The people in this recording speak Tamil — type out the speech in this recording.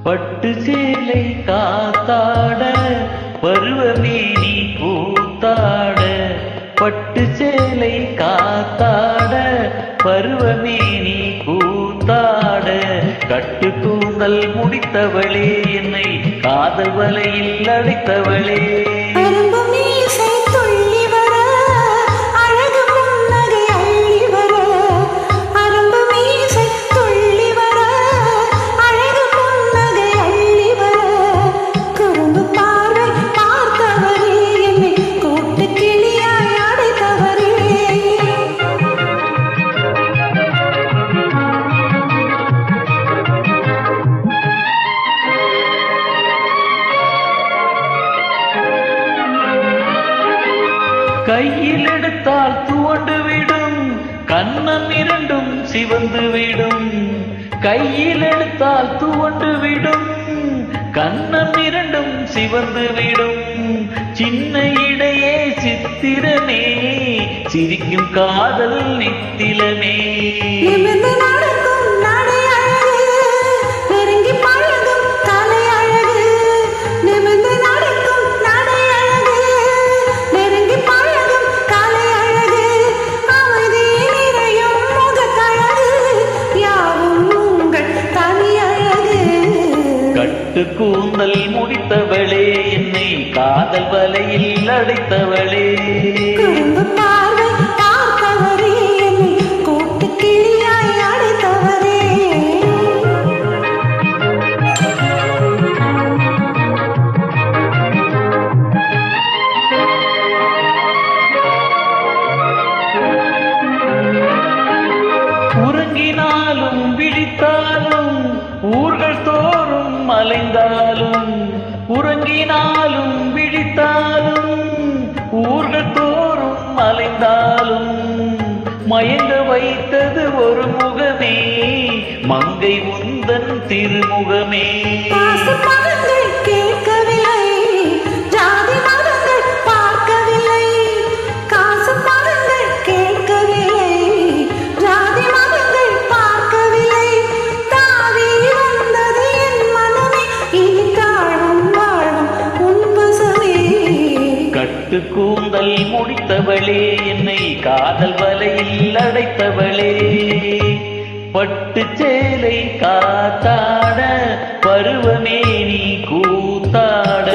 பட்டு சேலை காத்தாட பருவமே நீ கூத்தாட, பட்டு சேலை காத்தாட பருவமே நீ கூத்தாட, கட்டு கூந்தல் முடித்தவளே என்னை காதல் வலையில் அடைத்தவளே. கையில் எடுத்தால் துவண்டு விடும், கண்ணம் இரண்டும் சிவந்து விடும். கையில் எடுத்தால் துவண்டு விடும், கண்ணம் இரண்டும் சிவந்து விடும். சின்ன இடையே சித்திரமே சிரிக்கும் காதல் நித்திலமே. கட்டு கூந்தல் முடித்தவளே என்னை காதல் வலையில் அடைத்தவளே. உறங்கினாலும் விழித்தாலும் ஊர்கள் தோறும் அலைந்தாலும், உறங்கினாலும் விழித்தாலும் ஊர்கள் தோறும் அலைந்தாலும், மயங்க வைத்தது ஒரு முகமே மங்கை உந்தன் திருமுகமே. கட்டு கூந்தல் முடித்தவளே என்னை காதல் வலையில் அடைத்தவளே. பட்டு சேலை காத்தாட பருவமே நீ கூத்தாட.